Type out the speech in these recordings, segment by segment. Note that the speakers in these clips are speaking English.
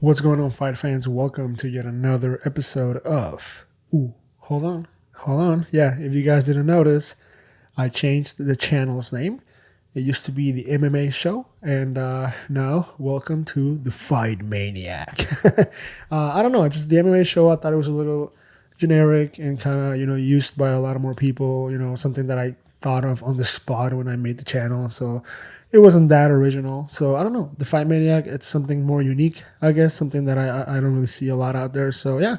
What's going on, fight fans? Welcome to yet another episode of. Hold on. Yeah, if you guys didn't notice, I changed the channel's name. It used to be the MMA show, and now welcome to the Fight Maniac. I don't know, just the MMA show. I thought it was a little generic and kind of used by a lot of more people. Something that I thought of on the spot when I made the channel. So it wasn't that original. So I don't know. The Fight Maniac, it's something more unique, I guess, something that I don't really see a lot out there. So yeah,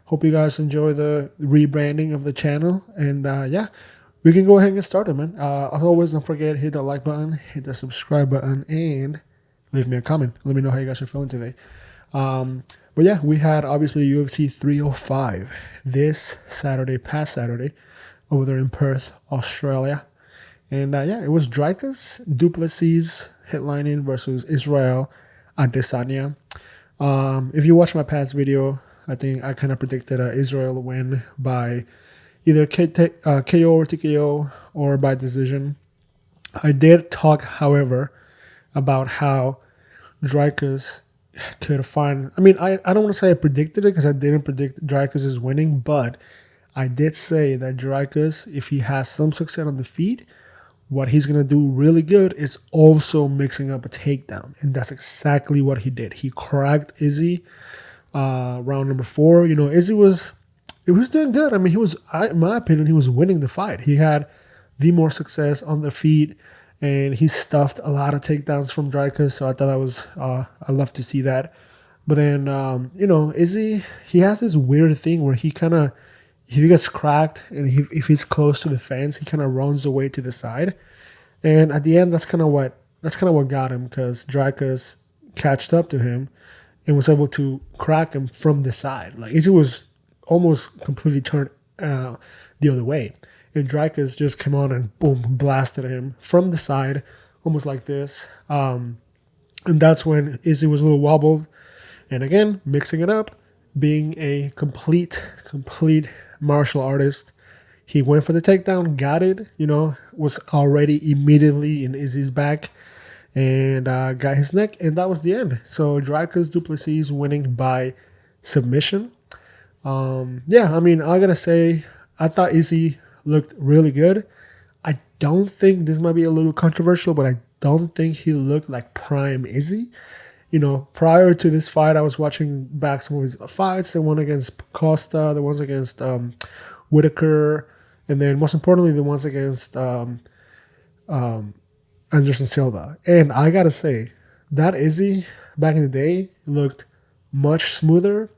hope you guys enjoy the rebranding of the channel. And yeah, we can go ahead and get started, man. As always, don't forget, hit the like button, hit the subscribe button, and leave me a comment. Let me know how you guys are feeling today. But yeah, we had obviously UFC 305 this Saturday, past Saturday, over there in Perth, Australia. And yeah, it was Dricus Duplessis headlining versus Israel Adesanya. If you watch my past video, I think I kind of predicted Israel win by either KO or TKO or by decision. I did talk, however, about how Dricus could find. I mean, I don't want to say I predicted it because I didn't predict Dricus is winning, but I did say that Dricus, if he has some success on the feet, what he's going to do really good is also mixing up a takedown. And that's exactly what he did. He cracked Izzy round number 4. Izzy was doing good. I mean, in my opinion, he was winning the fight. He had the more success on the feet, and he stuffed a lot of takedowns from Dricus. So I thought that was, I love to see that. But then, Izzy, he has this weird thing where he kind of, if he gets cracked and if he's close to the fence, he kind of runs away to the side. And at the end, that's kind of what got him, because Dricus catched up to him and was able to crack him from the side. Like Izzy was almost completely turned the other way, and Dricus just came on and boom, blasted him from the side, almost like this. And that's when Izzy was a little wobbled, and again, mixing it up, being a complete martial artist, he went for the takedown, got it, was already immediately in Izzy's back, and got his neck, and that was the end. So Dricus Duplessis winning by submission. Yeah, I mean, I gotta say, I thought Izzy looked really good. I don't think this might be a little controversial, but I don't think he looked like prime Izzy. Prior to this fight, I was watching back some of his fights, the one against Costa, the ones against Whitaker, and then most importantly, the ones against Anderson Silva. And I gotta say, that Izzy back in the day looked much smoother,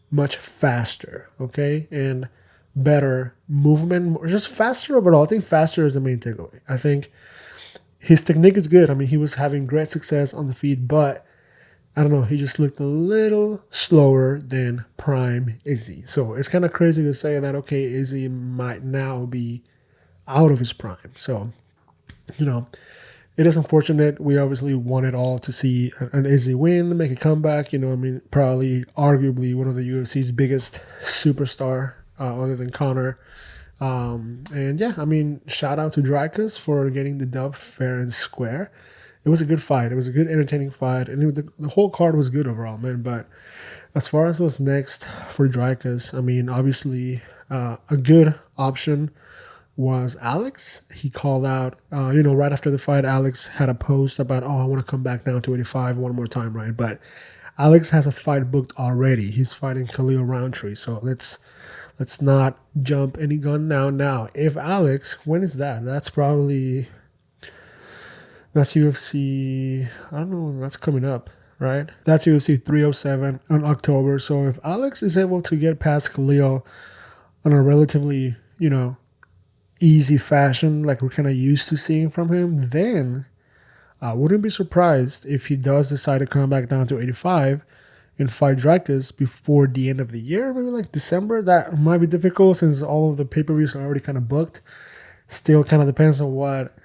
much faster, okay? And better movement, or just faster overall. I think faster is the main takeaway. I think his technique is good. I mean, he was having great success on the feet, but I don't know, he just looked a little slower than prime Izzy. So it's kind of crazy to say that, okay, Izzy might now be out of his prime. So, it is unfortunate. We obviously wanted all to see an Izzy win, make a comeback. I mean, probably, arguably, one of the UFC's biggest superstar, other than Conor. And yeah, I mean, shout out to Dricus for getting the dub fair and square. It was a good fight. It was a good, entertaining fight, and the whole card was good overall, man. But as far as what's next for Dricus, I mean, obviously, a good option was Alex. He called out, right after the fight, Alex had a post about, I want to come back down to 85 one more time, right? But Alex has a fight booked already. He's fighting Khalil Roundtree. So let's not jump any gun now. Now, if Alex, when is that? That's UFC, I don't know, that's coming up, right? That's UFC 307 in October. So if Alex is able to get past Khalil on a relatively, easy fashion, like we're kind of used to seeing from him, then I wouldn't be surprised if he does decide to come back down to 85 and fight Dricus before the end of the year, maybe like December. That might be difficult since all of the pay-per-views are already kind of booked. Still kind of depends on what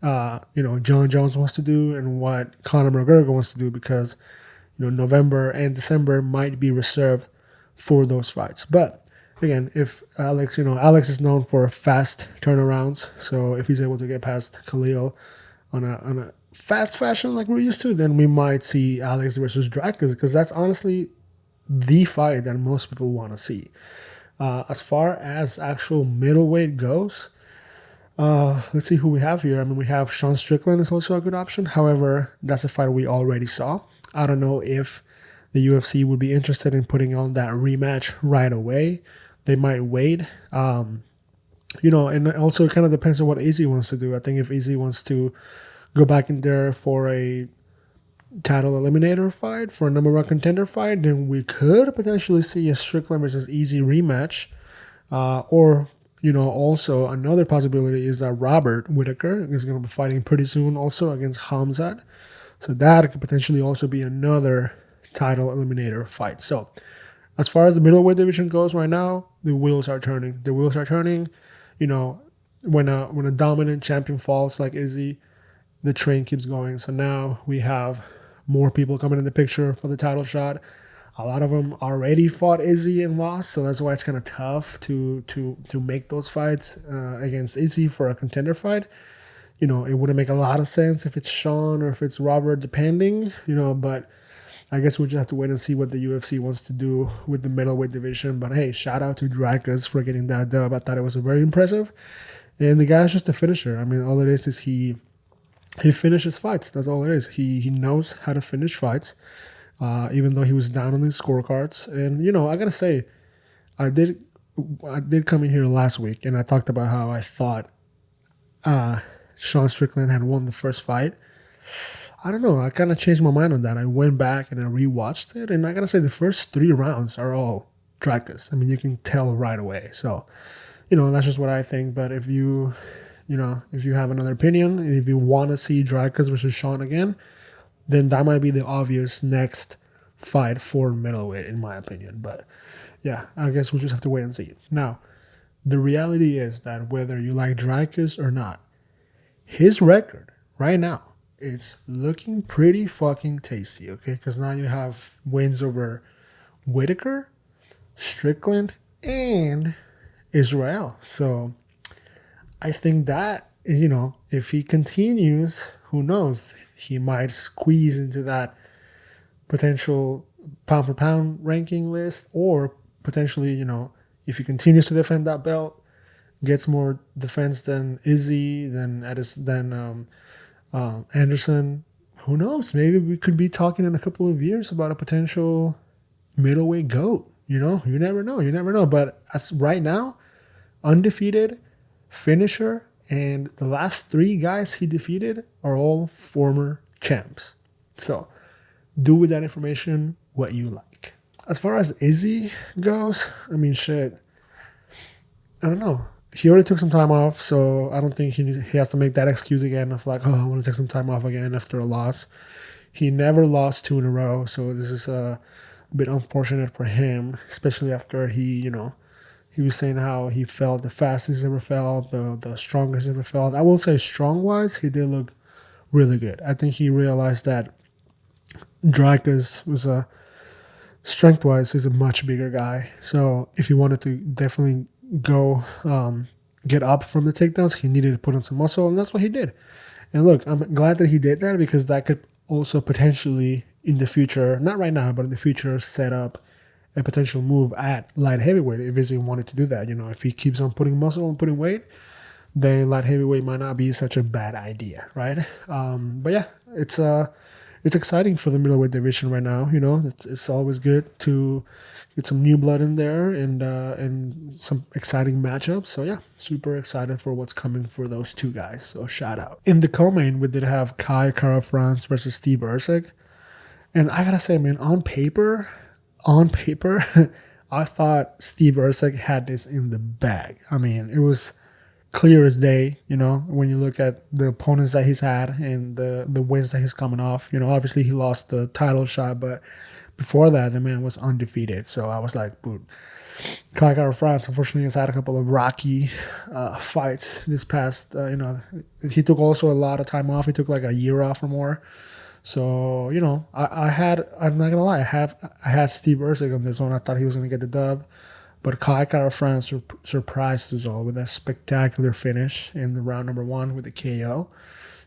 John Jones wants to do and what Conor McGregor wants to do, because November and December might be reserved for those fights. But again, if Alex is known for fast turnarounds, so if he's able to get past Khalil on a fast fashion like we're used to, then we might see Alex versus Dracus, because that's honestly the fight that most people want to see. As far as actual middleweight goes, let's see who we have here. I mean, we have Sean Strickland is also a good option. However, that's a fight we already saw. I don't know if the UFC would be interested in putting on that rematch right away. They might wait. And also it kind of depends on what Izzy wants to do. I think if Izzy wants to go back in there for a title eliminator fight, for a number one contender fight, then we could potentially see a Strickland versus Izzy rematch. Also another possibility is that Robert Whittaker is going to be fighting pretty soon also against Hamzat. So that could potentially also be another title eliminator fight. So as far as the middleweight division goes right now, the wheels are turning. The wheels are turning. When a dominant champion falls like Izzy, the train keeps going. So now we have more people coming in the picture for the title shot. A lot of them already fought Izzy and lost, so that's why it's kind of tough to make those fights against Izzy for a contender fight. It wouldn't make a lot of sense if it's Sean or if it's Robert, depending. But I guess we'll just have to wait and see what the UFC wants to do with the middleweight division. But hey, shout out to Dracus for getting that dub. I thought it was very impressive, and the guy's just a finisher. I mean, all it is he finishes fights. That's all it is. He knows how to finish fights. Even though he was down on the scorecards. And, I got to say, I did come in here last week and I talked about how I thought Sean Strickland had won the first fight. I don't know. I kind of changed my mind on that. I went back and I rewatched it, and I got to say the first 3 rounds are all Dracus. I mean, you can tell right away. So, that's just what I think. But if you have another opinion, and if you want to see Dracus versus Sean again, then that might be the obvious next fight for middleweight, in my opinion. But yeah, I guess we'll just have to wait and see. Now, the reality is that whether you like Dracus or not, his record right now is looking pretty fucking tasty, okay? Because now you have wins over Whittaker, Strickland, and Israel. So I think that, if he continues, who knows? He might squeeze into that potential pound for pound ranking list, or potentially, if he continues to defend that belt, gets more defense than Izzy, than Anderson. Who knows? Maybe we could be talking in a couple of years about a potential middleweight GOAT. You never know. You never know. But as right now, undefeated, finisher, and the last 3 guys he defeated are all former champs. So do with that information what you like. As far as Izzy goes, I mean, shit. I don't know. He already took some time off, so I don't think he has to make that excuse again of like, I want to take some time off again after a loss. He never lost 2 in a row, so this is a bit unfortunate for him, especially after he was saying how he felt the fastest he's ever felt, the strongest he's ever felt. I will say strong-wise, he did look really good. I think he realized that Dracus was strength-wise, he's a much bigger guy. So if he wanted to definitely go get up from the takedowns, he needed to put on some muscle, and that's what he did. And look, I'm glad that he did that, because that could also potentially in the future, not right now, but in the future, set up a potential move at light heavyweight if Izzy wanted to do that. If he keeps on putting muscle and putting weight, then light heavyweight might not be such a bad idea, right? But yeah, it's exciting for the middleweight division right now. It's always good to get some new blood in there and some exciting matchups. So yeah, super excited for what's coming for those 2 guys. So shout out. In the co-main, we did have Kai Kara-France versus Steve Erceg, and I gotta say, man, on paper, I thought Steve Erceg had this in the bag. I mean, it was clear as day, when you look at the opponents that he's had and the wins that he's coming off. Obviously he lost the title shot, but before that, the man was undefeated. So I was like, boot. Kai Kara-France, unfortunately, has had a couple of rocky fights this past, he took also a lot of time off. He took like a year off or more. So, I'm not going to lie, I had Steve Erceg on this one. I thought he was going to get the dub. But Kai Kara-France surprised us all with a spectacular finish in the round number 1 with the KO.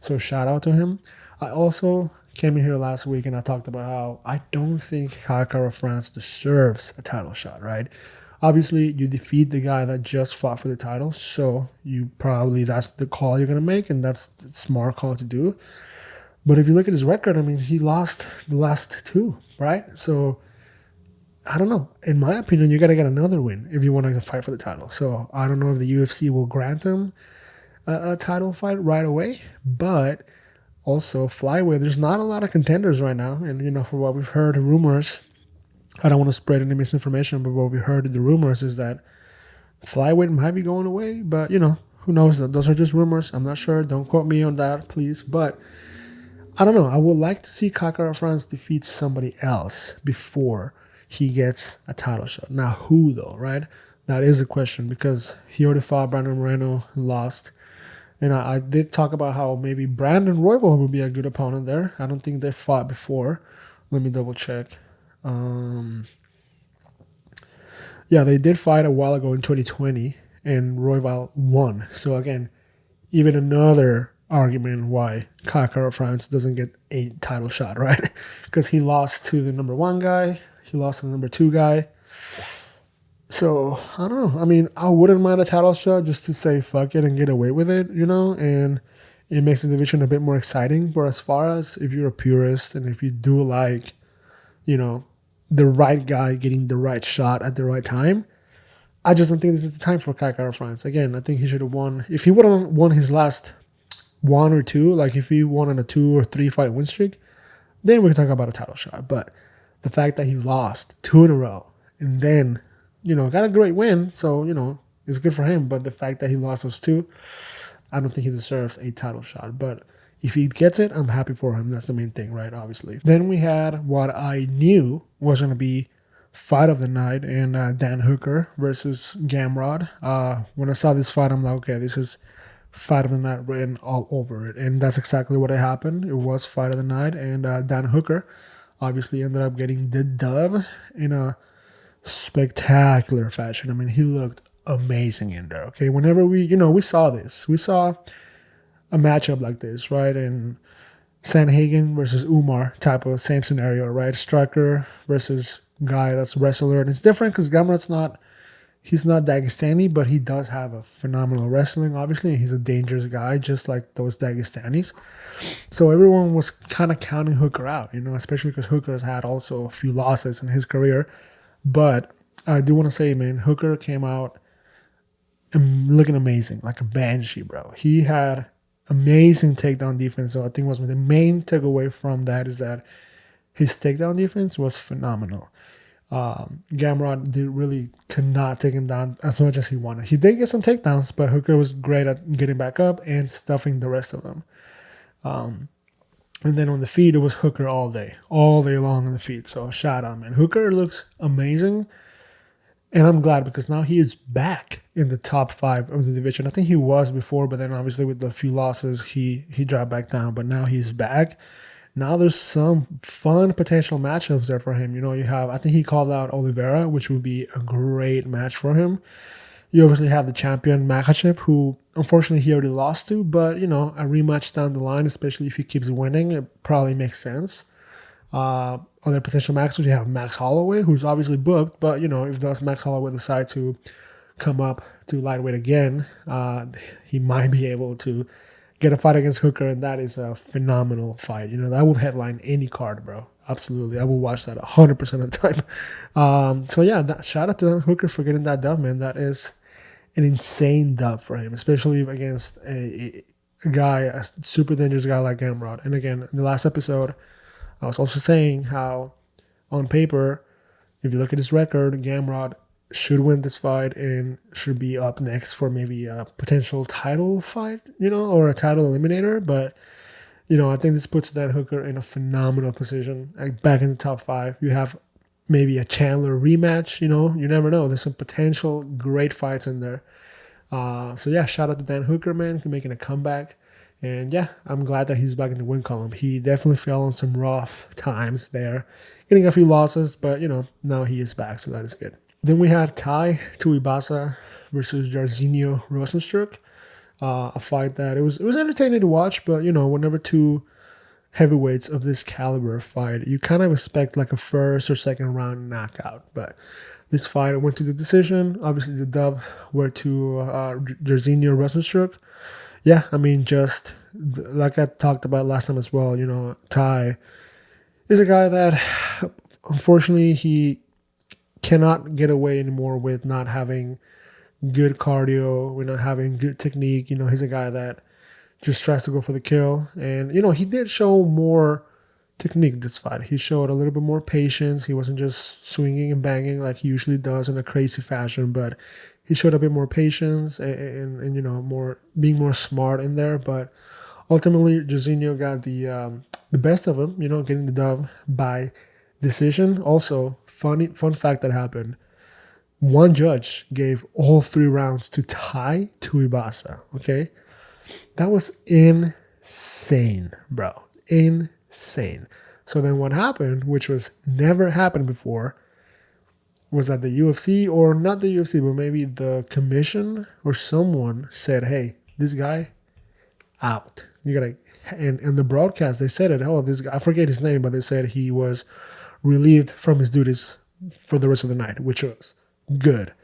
So shout out to him. I also came in here last week and I talked about how I don't think Kara France deserves a title shot, right? Obviously, you defeat the guy that just fought for the title, so that's the call you're gonna make, and that's the smart call to do. But if you look at his record, I mean, he lost the last two, right? So I don't know. In my opinion, you got to get another win if you want to fight for the title. So I don't know if the UFC will grant him a title fight right away, but also flyweight. There's not a lot of contenders right now, and for what we've heard, rumors. I don't want to spread any misinformation, but what we heard the rumors is that flyweight might be going away. But who knows? Those are just rumors. I'm not sure. Don't quote me on that, please. But I don't know. I would like to see Kara France defeat somebody else before he gets a title shot. Now, who though, right? That is a question because he already fought Brandon Moreno and lost. And I did talk about how maybe Brandon Royval would be a good opponent there. I don't think they fought before. Let me double check. Yeah, they did fight a while ago in 2020, and Royval won. So again, even another argument why Kara France doesn't get a title shot, right? Because he lost to the number one guy. He lost to the number two guy. So, I don't know. I mean, I wouldn't mind a title shot just to say fuck it and get away with it, and it makes the division a bit more exciting. But as far as if you're a purist and if you do like, the right guy getting the right shot at the right time, I just don't think this is the time for Kara France. Again, I think he should have won. If he would have won his last one or two, like if he won on a 2 or 3 fight win streak, then we can talk about a title shot. But the fact that he lost 2 in a row and then, got a great win, so, it's good for him. But the fact that he lost those 2, I don't think he deserves a title shot. But if he gets it, I'm happy for him. That's the main thing, right? Obviously. Then we had what I knew was going to be fight of the night, and Dan Hooker versus Gamrod. When I saw this fight, I'm like, okay, this is fight of the night written all over it. And that's exactly what happened. It was fight of the night, and Dan Hooker obviously ended up getting the dub in a spectacular fashion. I mean, he looked amazing in there. Okay, whenever we saw this, we saw a matchup like this, right? And Sanhagen versus Umar type of same scenario, right? Striker versus guy that's wrestler, and it's different because he's not Dagestani, but he does have a phenomenal wrestling, obviously, and he's a dangerous guy, just like those Dagestanis. So everyone was kind of counting Hooker out, especially because Hooker has had also a few losses in his career. But I do want to say, man, Hooker came out looking amazing, like a banshee, bro. He had amazing takedown defense. So I think was the main takeaway from that is that his takedown defense was phenomenal. Gamrod could not take him down as much as he wanted. He did get some takedowns, but Hooker was great at getting back up and stuffing the rest of them. And then on the feet, it was Hooker all day long on the feet. So shout out, man. Hooker looks amazing. And I'm glad because now he is back in the top 5 of the division. I think he was before, but then obviously with the few losses, he dropped back down. But now he's back. Now there's some fun potential matchups there for him. You have, I think he called out Oliveira, which would be a great match for him. You obviously have the champion Makhachev, who unfortunately he already lost to, but a rematch down the line, especially if he keeps winning, it probably makes sense. Other potential matches, you have Max Holloway, who's obviously booked, but if does Max Holloway decide to come up to lightweight again, he might be able to get a fight against Hooker, and that is a phenomenal fight. That will headline any card, bro. Absolutely. I will watch that 100% of the time. So yeah, shout out to Hooker for getting that dub, man. That is an insane dub for him, especially against a super dangerous guy like Gamrod. And again, in the last episode, I was also saying how on paper, if you look at his record, Gamrod should win this fight and should be up next for maybe a potential title fight, or a title eliminator. But, I think this puts Dan Hooker in a phenomenal position, like back in the top 5. You have maybe a Chandler rematch, you never know. There's some potential great fights in there. So yeah, shout out to Dan Hooker, man, for making a comeback. And yeah, I'm glad that he's back in the win column. He definitely fell on some rough times there, getting a few losses, but now he is back, so that is good. Then we had Tai Tuivasa versus Jairzinho Rosenstruck, a fight that it was entertaining to watch, but whenever two heavyweights of this caliber fight, you kind of expect like a first or second round knockout. But this fight went to the decision. Obviously, the dub were to Jairzinho Rozenstruik. Yeah, I mean, just like I talked about last time as well, Ty is a guy that, unfortunately, he cannot get away anymore with not having good cardio, with not having good technique. He's a guy that just tries to go for the kill. And, he did show more technique this fight. He showed a little bit more patience. He wasn't just swinging and banging like he usually does in a crazy fashion, but he showed a bit more patience and more being more smart in there. But ultimately, Jairzinho got the best of him, getting the dub by decision. Also, fun fact that happened. One judge gave all 3 rounds to Ty Tuivasa, okay? That was insane, bro. Insane. So then what happened, which was never happened before, was that the UFC, or not the UFC, but maybe the commission or someone said, hey, this guy out. You gotta, and in the broadcast, they said it, this guy, I forget his name, but they said he was relieved from his duties for the rest of the night, which was good.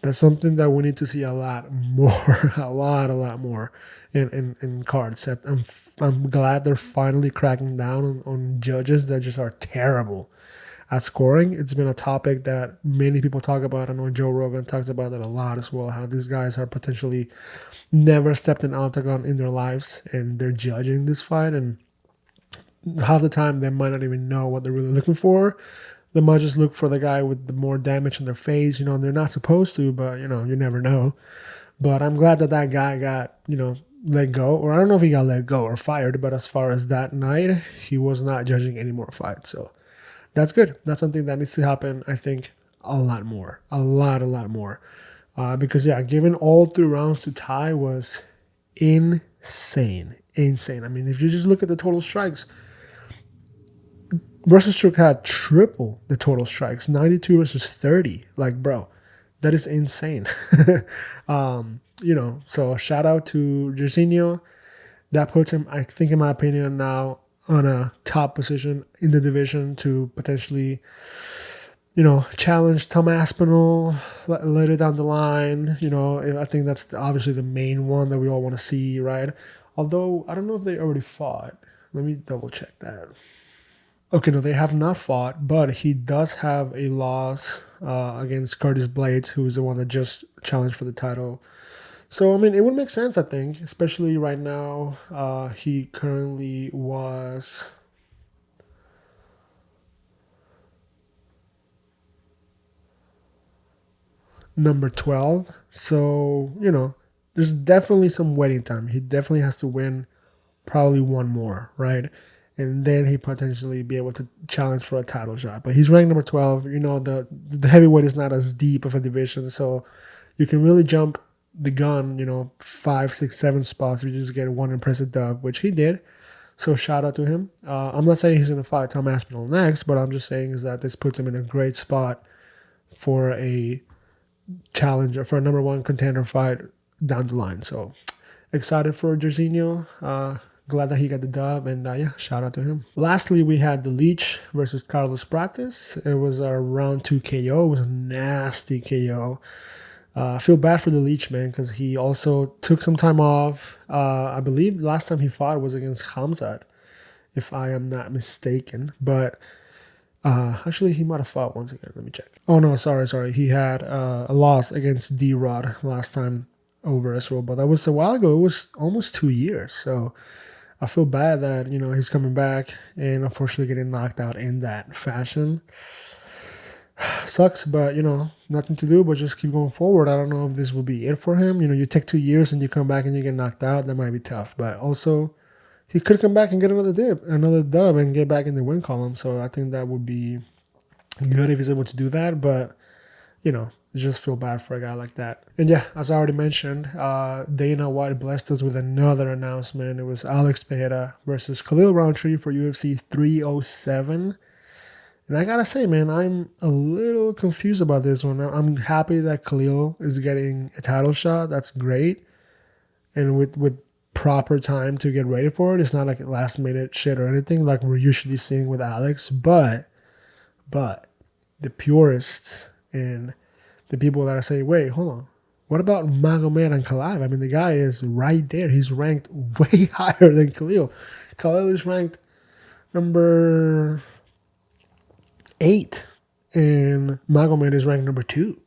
That's something that we need to see a lot more, a lot more in cards. I'm glad they're finally cracking down on judges that just are terrible at scoring. It's been a topic that many people talk about. I know Joe Rogan talks about that a lot as well, how these guys are potentially never stepped an octagon in their lives and they're judging this fight, and half the time they might not even know what they're really looking for. They might just look for the guy with the more damage in their face, and they're not supposed to, but, you never know. But I'm glad that guy got, let go, or I don't know if he got let go or fired, but as far as that night, he was not judging any more fights. So that's good. That's something that needs to happen, I think, a lot more. A lot more. Because, yeah, giving all 3 rounds to Ty was insane. I mean, if you just look at the total strikes, Rozenstruik had triple the total strikes, 92 versus 30. Like, bro, that is insane. So shout out to Jairzinho. That puts him, I think, in my opinion, now on a top position in the division to potentially, challenge Tom Aspinall later down the line. I think that's obviously the main one that we all want to see, right? Although, I don't know if they already fought. Let me double check that. Okay, no, they have not fought, but he does have a loss against Curtis Blades, who is the one that just challenged for the title. So, I mean, it would make sense, I think, especially right now. He currently was number 12. So, there's definitely some waiting time. He definitely has to win probably one more, right? And then he potentially be able to challenge for a title shot. But he's ranked number 12. The heavyweight is not as deep of a division, so you can really jump the gun, 5, 6, 7 spots if you just get one impressive dub, which he did. So shout out to him. I'm not saying he's going to fight Tom Aspinall next, but I'm just saying is that this puts him in a great spot for a challenger, for a number 1 contender fight down the line. So excited for Jairzinho. Glad that he got the dub, and shout out to him. Lastly, we had the Leech versus Carlos Prates. It was a round 2 KO. It was a nasty KO. I feel bad for the Leech, man, because he also took some time off. I believe last time he fought was against Khamzat, if I am not mistaken. But actually, he might have fought once again. Let me check. Oh, no, sorry. He had a loss against D-Rod last time over as well. But that was a while ago. It was almost 2 years. So I feel bad that, he's coming back and unfortunately getting knocked out in that fashion. Sucks, but, nothing to do but just keep going forward. I don't know if this will be it for him. You take 2 years and you come back and you get knocked out. That might be tough. But also, he could come back and get another dub and get back in the win column. So I think that would be good if he's able to do that. But, just feel bad for a guy like that. And yeah, as I already mentioned, Dana White blessed us with another announcement. It was Alex Pereira versus Khalil Roundtree for UFC 307. And I gotta say, man, I'm a little confused about this one. I'm happy that Khalil is getting a title shot. That's great. And with proper time to get ready for it. It's not like last minute shit or anything like we're usually seeing with Alex. But the purists and the people that I say, wait, hold on. What about Magomed and Khalil? I mean, the guy is right there. He's ranked way higher than Khalil. Khalil is ranked number 8, and Magomed is ranked number 2.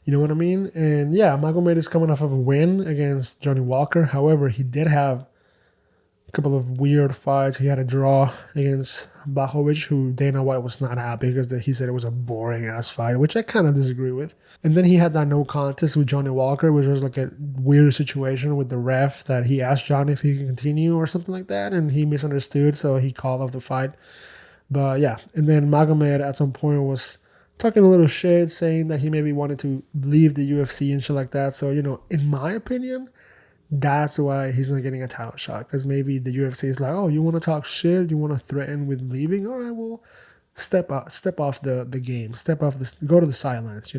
You know what I mean? And yeah, Magomed is coming off of a win against Johnny Walker. However, he did have a couple of weird fights. He had a draw against Blachowicz, who Dana White was not happy because he said it was a boring-ass fight, which I kind of disagree with. And then he had that no contest with Johnny Walker, which was like a weird situation with the ref that he asked Johnny if he could continue or something like that, and he misunderstood, so he called off the fight. But yeah, and then Magomed at some point was talking a little shit, saying that he maybe wanted to leave the UFC and shit like that. So, in my opinion, that's why he's not getting a title shot. Because maybe the UFC is like, oh, you want to talk shit? You want to threaten with leaving? All right, well, step off the game. Step off this. Go to the sidelines,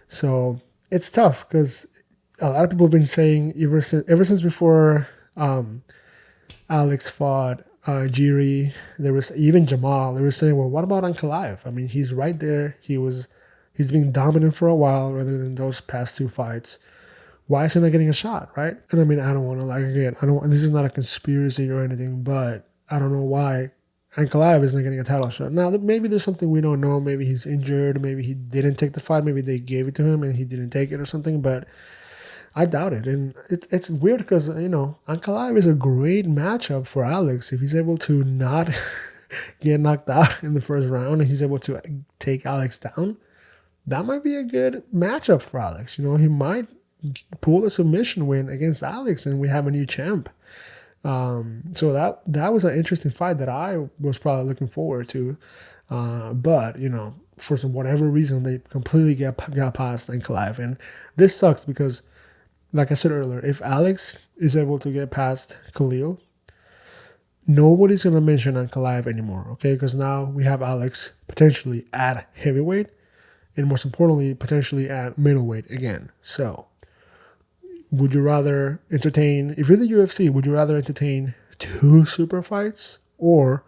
So it's tough because a lot of people have been saying ever since before Alex fought Jiri, there was even Jamal. They were saying, well, what about Ankalaev? I mean, he's right there. He's been dominant for a while rather than those past 2 fights. Why is he not getting a shot, right? And I mean, I don't want to this is not a conspiracy or anything, but I don't know why Ankalaev is not getting a title shot. Now, maybe there's something we don't know. Maybe he's injured. Maybe he didn't take the fight. Maybe they gave it to him and he didn't take it or something, but I doubt it. And it's weird because, Ankalaev is a great matchup for Alex. If he's able to not get knocked out in the first round and he's able to take Alex down, that might be a good matchup for Alex. He might pull a submission win against Alex and we have a new champ. So that was an interesting fight that I was probably looking forward to. But, for whatever reason, they completely got past Ankalaev. And this sucks because, like I said earlier, if Alex is able to get past Khalil, nobody's going to mention Ankalaev anymore, okay? Because now we have Alex potentially at heavyweight and, most importantly, potentially at middleweight again. So would you rather entertain, if you're the UFC, would you rather entertain 2 super fights or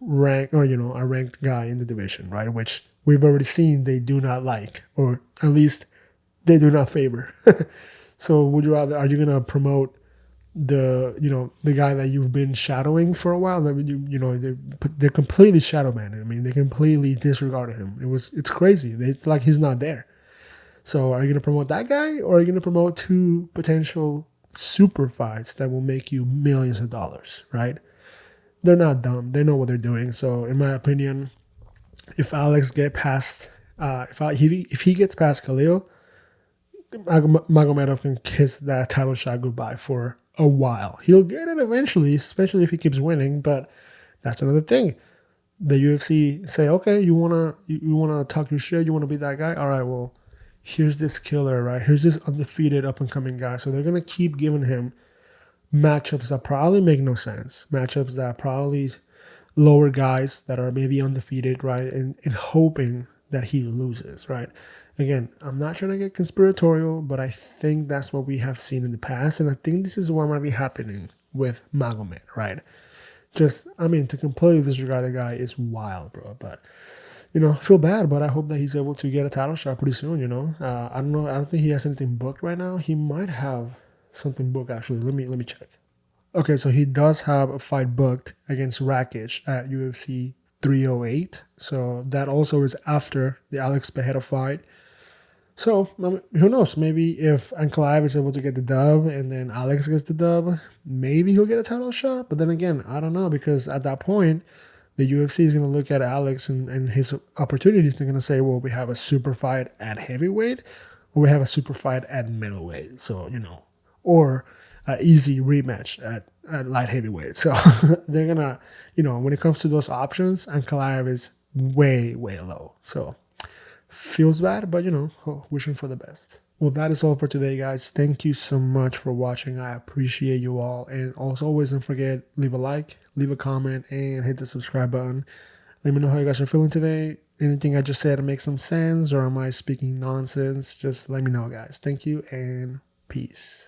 a ranked guy in the division, right? Which we've already seen they do not like, or at least they do not favor. So would you rather, are you going to promote the guy that you've been shadowing for a while? They completely shadow banned him. I mean, they completely disregarded him. It's crazy. It's like he's not there. So are you going to promote that guy, or are you going to promote 2 potential super fights that will make you millions of dollars, right? They're not dumb. They know what they're doing. So in my opinion, if Alex get past, if he gets past Khalil, Magomedov can kiss that title shot goodbye for a while. He'll get it eventually, especially if he keeps winning. But that's another thing. The UFC say, okay, you wanna talk your shit, you wanna be that guy. All right, well, here's this killer, right? Here's this undefeated up and coming guy. So they're gonna keep giving him matchups that probably make no sense, matchups that probably lower guys that are maybe undefeated, right? And hoping that he loses, right? Again, I'm not trying to get conspiratorial, but I think that's what we have seen in the past. And I think this is what might be happening with Magomed, right? To completely disregard the guy is wild, bro. But, I feel bad, but I hope that he's able to get a title shot pretty soon, I don't know. I don't think he has anything booked right now. He might have something booked, actually. Let me check. Okay, so he does have a fight booked against Rakic at UFC 308. So that also is after the Alex Pereira fight. So, who knows? Maybe if Ankalaev is able to get the dub and then Alex gets the dub, maybe he'll get a title shot. But then again, I don't know, because at that point, the UFC is going to look at Alex and his opportunities. They're going to say, well, we have a super fight at heavyweight or we have a super fight at middleweight. So, or an easy rematch at light heavyweight. So they're going to, when it comes to those options, Ankalaev is way, way low. So feels bad, but wishing for the best. Well, that is all for today, guys. Thank you so much for watching. I appreciate you all. And also, always don't forget, leave a like, leave a comment, and hit the subscribe button. Let me know how you guys are feeling today. Anything I just said makes some sense, or am I speaking nonsense? Just let me know, guys. Thank you, and peace.